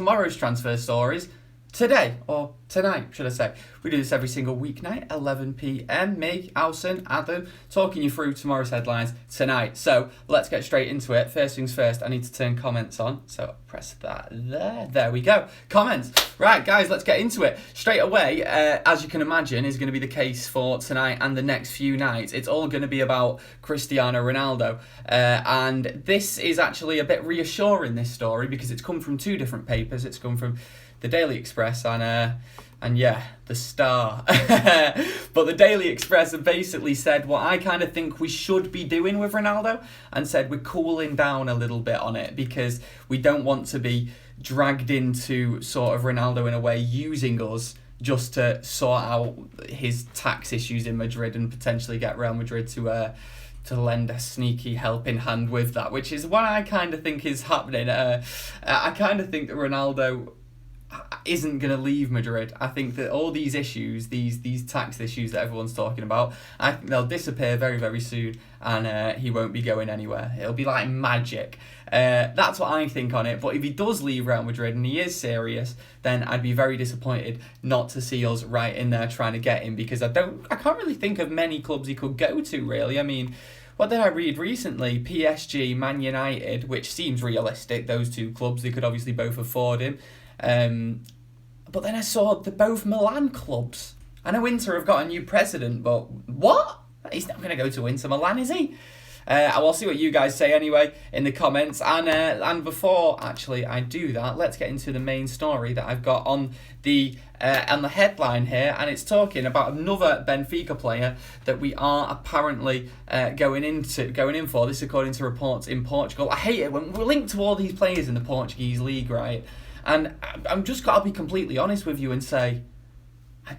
Tomorrow's transfer stories today, or tonight, should I say. We do this every single weeknight, 11 p.m. Me, Alison, Adam, talking you through tomorrow's headlines tonight. So let's get straight into it. First things first, I need to turn comments on. So press that there. There we go. Comments. Right, guys, let's get into it. Straight away, as you can imagine, is going to be the case for tonight and the next few nights. It's all going to be about Cristiano Ronaldo. And this is actually a bit reassuring, this story, because it's come from two different papers. It's come from the Daily Express and yeah, the Star. But the Daily Express have basically said what I kind of think we should be doing with Ronaldo, and said we're cooling down a little bit on it because we don't want to be dragged into sort of Ronaldo in a way using us just to sort out his tax issues in Madrid and potentially get Real Madrid to lend a sneaky helping hand with that, which is what I kind of think is happening. I kind of think that Ronaldo isn't going to leave Madrid. I think that all these issues, these tax issues that everyone's talking about, I think they'll disappear very, very soon, and he won't be going anywhere. It'll be like magic. That's what I think on it. But if he does leave Real Madrid and he is serious, then I'd be very disappointed not to see us right in there trying to get him, because I can't really think of many clubs he could go to, really. I mean, what did I read recently? PSG, Man United, which seems realistic. Those two clubs, they could obviously both afford him. But then I saw they're both Milan clubs. I know Inter have got a new president, but what? He's not going to go to Inter Milan, is he? I'll see what you guys say anyway in the comments. And before actually I do that, let's get into the main story that I've got on the headline here, and it's talking about another Benfica player that we are apparently going in for. This according to reports in Portugal. I hate it when we're linked to all these players in the Portuguese league, right? And I'm just got to be completely honest with you and say,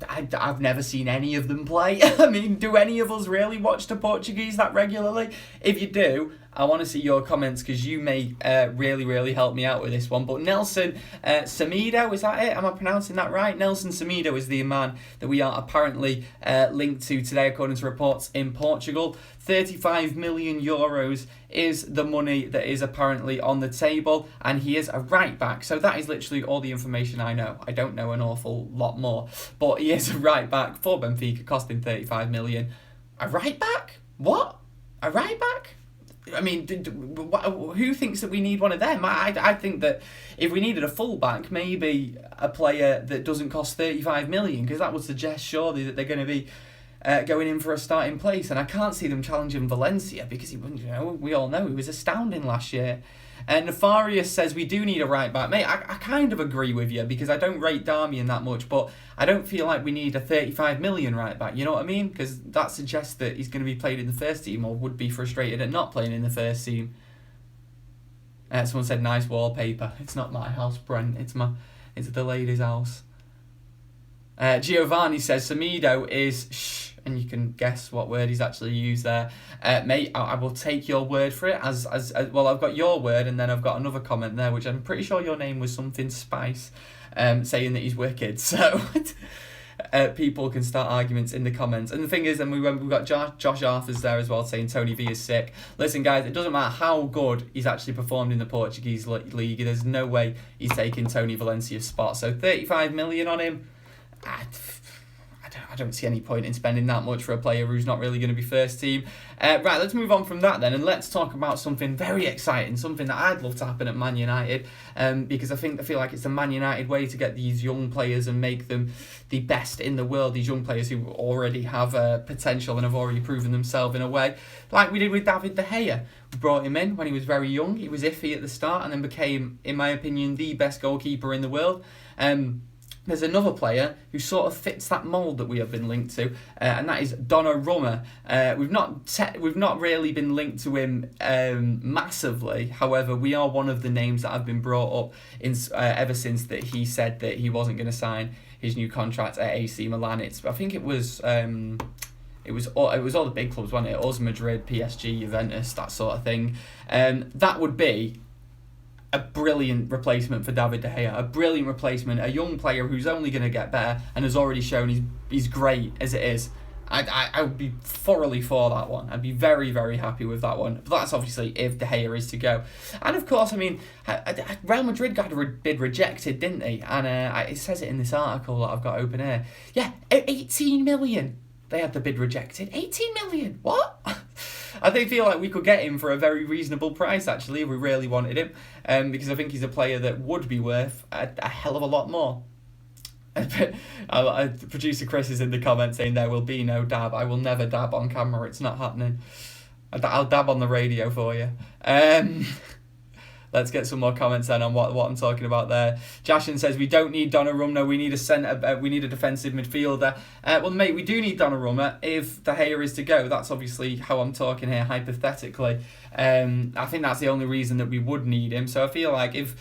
I've never seen any of them play. I mean, do any of us really watch the Portuguese that regularly? If you do, I want to see your comments, because you may really, really help me out with this one. But Nelson Semedo, is that it? Am I pronouncing that right? Nelson Semedo is the man that we are apparently linked to today, according to reports in Portugal. 35 million euros is the money that is apparently on the table, and he is a right back. So that is literally all the information I know. I don't know an awful lot more, but he is a right back for Benfica, costing 35 million. A right back? What? A right back? I mean, who thinks that we need one of them? I think that if we needed a full-back, maybe a player that doesn't cost 35 million, because that would suggest surely that they're going to be going in for a starting place. And I can't see them challenging Valencia, because we all know he was astounding last year. And Nefarious says we do need a right back. Mate, I kind of agree with you, because I don't rate Darmian that much, but I don't feel like we need a 35 million right back, you know what I mean? Because that suggests that he's going to be played in the first team, or would be frustrated at not playing in the first team. Someone said nice wallpaper. It's not my house, Brent. It's the lady's house. Giovanni says Semedo is shh, and you can guess what word he's actually used there. Mate, I will take your word for it. As well, I've got your word, and then I've got another comment there, which I'm pretty sure your name was something Spice, saying that he's wicked. So people can start arguments in the comments. And the thing is, and we've got Josh Arthur's there as well, saying Tony V is sick. Listen, guys, it doesn't matter how good he's actually performed in the Portuguese league. There's no way he's taking Tony Valencia's spot. So 35 million on him. I don't see any point in spending that much for a player who's not really going to be first team. Right, let's move on from that then, and let's talk about something very exciting, something that I'd love to happen at Man United, because I feel like it's the Man United way to get these young players and make them the best in the world, these young players who already have potential and have already proven themselves in a way, like we did with David De Gea. We brought him in when he was very young. He was iffy at the start and then became, in my opinion, the best goalkeeper in the world. There's another player who sort of fits that mould that we have been linked to, and that is Donnarumma. We've not really been linked to him massively. However, we are one of the names that have been brought up ever since that he said that he wasn't going to sign his new contract at AC Milan. I think it was all the big clubs, wasn't it? Us, Madrid, PSG, Juventus, that sort of thing. That would be a brilliant replacement for David De Gea, a brilliant replacement, a young player who's only going to get better and has already shown he's great as it is I would be thoroughly for that one. I'd be very, very happy with that one. But that's obviously if De Gea is to go. And of course, I mean, Real Madrid got a bid rejected, didn't they? And it says it in this article that I've got open here. Yeah, 18 million. They had the bid rejected. 18 million. What? I feel like we could get him for a very reasonable price, actually, if we really wanted him. Because I think he's a player that would be worth a hell of a lot more. Producer Chris is in the comments saying there will be no dab. I will never dab on camera. It's not happening. I'll dab on the radio for you. Let's get some more comments then on what I'm talking about there. Jashin says we don't need Donnarumma. We need a centre. We need a defensive midfielder. Well, mate, we do need Donnarumma if De Gea is to go. That's obviously how I'm talking here hypothetically. I think that's the only reason that we would need him. So I feel like if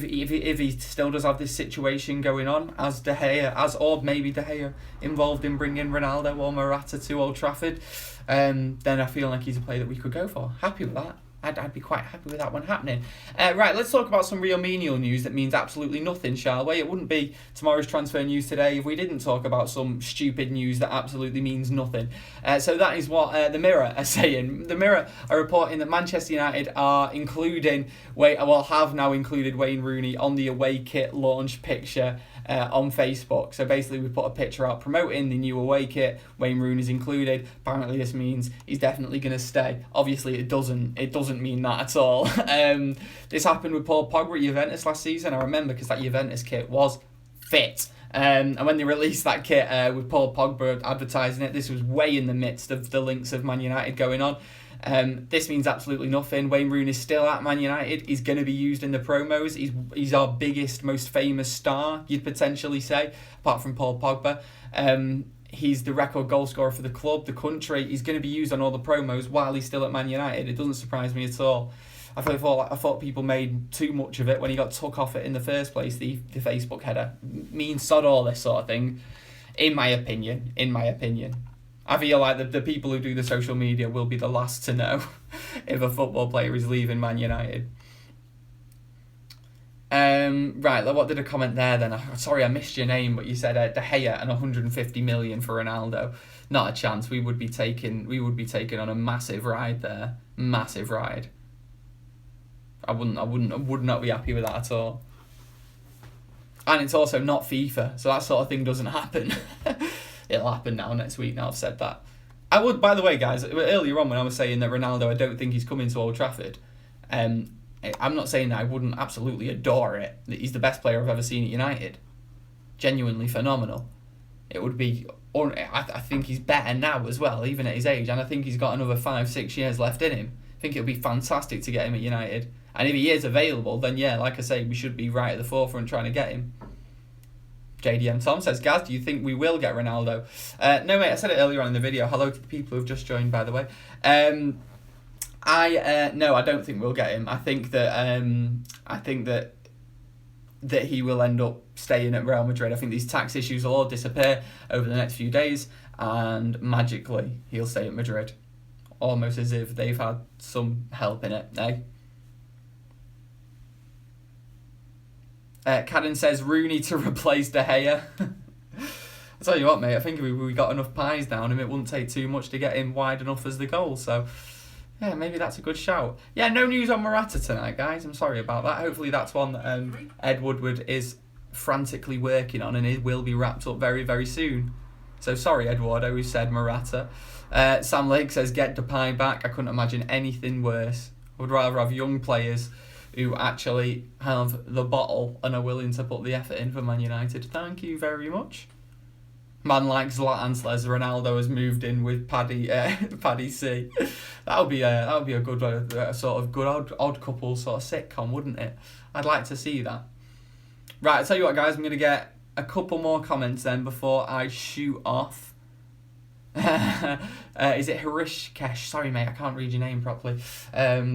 he still does have this situation going on as De Gea, or maybe De Gea involved in bringing Ronaldo or Morata to Old Trafford, then I feel like he's a player that we could go for. Happy with that. I'd be quite happy with that one happening. Right, let's talk about some real menial news that means absolutely nothing, shall we? It wouldn't be tomorrow's transfer news today if we didn't talk about some stupid news that absolutely means nothing. So that is what the Mirror are saying. The Mirror are reporting that Manchester United are have now included Wayne Rooney on the away kit launch picture on Facebook. So basically we put a picture out promoting the new away kit. Wayne Rooney's included. Apparently this means he's definitely going to stay. Obviously it doesn't mean that at all. This happened with Paul Pogba at Juventus last season. I remember because that Juventus kit was fit. And when they released that kit with Paul Pogba advertising it, this was way in the midst of the links of Man United going on. This means absolutely nothing. Wayne Rooney is still at Man United. He's going to be used in the promos. He's our biggest, most famous star, you'd potentially say, apart from Paul Pogba. He's the record goal scorer for the club, the country. He's going to be used on all the promos while he's still at Man United. It doesn't surprise me at all. I thought people made too much of it when he got took off it in the first place, the Facebook header. Mean sod all this sort of thing, in my opinion. I feel like the people who do the social media will be the last to know if a football player is leaving Man United. Right, what did I comment there then? Sorry, I missed your name, but you said De Gea and 150 million for Ronaldo. Not a chance. We would be taking on a massive ride there. Massive ride. I would not be happy with that at all. And it's also not FIFA, so that sort of thing doesn't happen. It'll happen now next week. Now I've said that. I would, by the way, guys, earlier on when I was saying that Ronaldo, I don't think he's coming to Old Trafford. I'm not saying that I wouldn't absolutely adore it. That he's the best player I've ever seen at United. Genuinely phenomenal. It would be. I think he's better now as well, even at his age, and I think he's got another 5-6 years left in him. I think it would be fantastic to get him at United. And if he is available, then yeah, like I say, we should be right at the forefront trying to get him. JDM Tom says, Gaz, do you think we will get Ronaldo? No, mate, I said it earlier on in the video. Hello to the people who have just joined, by the way. No, I don't think we'll get him. I think that he will end up staying at Real Madrid. I think these tax issues will all disappear over the next few days, and magically he'll stay at Madrid. Almost as if they've had some help in it, eh? Cadden says Rooney to replace De Gea. I'll tell you what, mate, I think if we got enough pies down him, it wouldn't take too much to get him wide enough as the goal. So, yeah, maybe that's a good shout. Yeah, no news on Morata tonight, guys. I'm sorry about that. Hopefully that's one that Ed Woodward is frantically working on, and it will be wrapped up very, very soon. So sorry, Eduardo, who said Morata. Sam Lake says, get Depay back. I couldn't imagine anything worse. I would rather have young players who actually have the bottle and are willing to put the effort in for Man United. Thank you very much. Man like Zlatan says Ronaldo has moved in with Paddy C. That would be a good sort of good odd couple sort of sitcom, wouldn't it? I'd like to see that. Right, I'll tell you what, guys, I'm going to get a couple more comments then before I shoot off. Is it Harishkesh? Sorry, mate, I can't read your name properly.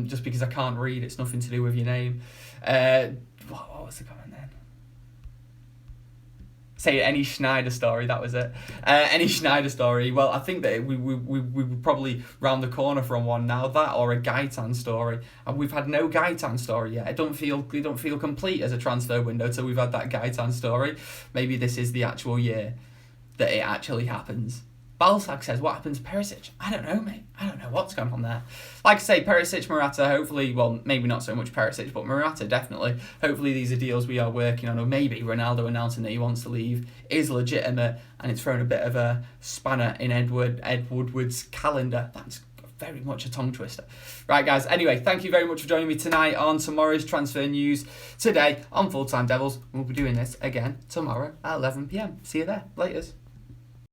Just because I can't read, it's nothing to do with your name. What was the comment then? Say any Schneider story, that was it. Any Schneider story. Well, I think that we would probably round the corner from one now. That or a Gaetan story, and we've had no Gaetan story yet. It don't feel complete as a transfer window till we've had that Gaetan story. Maybe this is the actual year that it actually happens. Balsac says, what happened to Perisic? I don't know, mate. I don't know what's going on there. Like I say, Perisic, Morata, hopefully, well, maybe not so much Perisic, but Morata, definitely. Hopefully these are deals we are working on, or maybe Ronaldo announcing that he wants to leave is legitimate, and it's thrown a bit of a spanner in Ed Woodward's calendar. That's very much a tongue twister. Right, guys, anyway, thank you very much for joining me tonight on tomorrow's transfer news. Today on Full Time Devils, we'll be doing this again tomorrow at 11 p.m. See you there. Laters.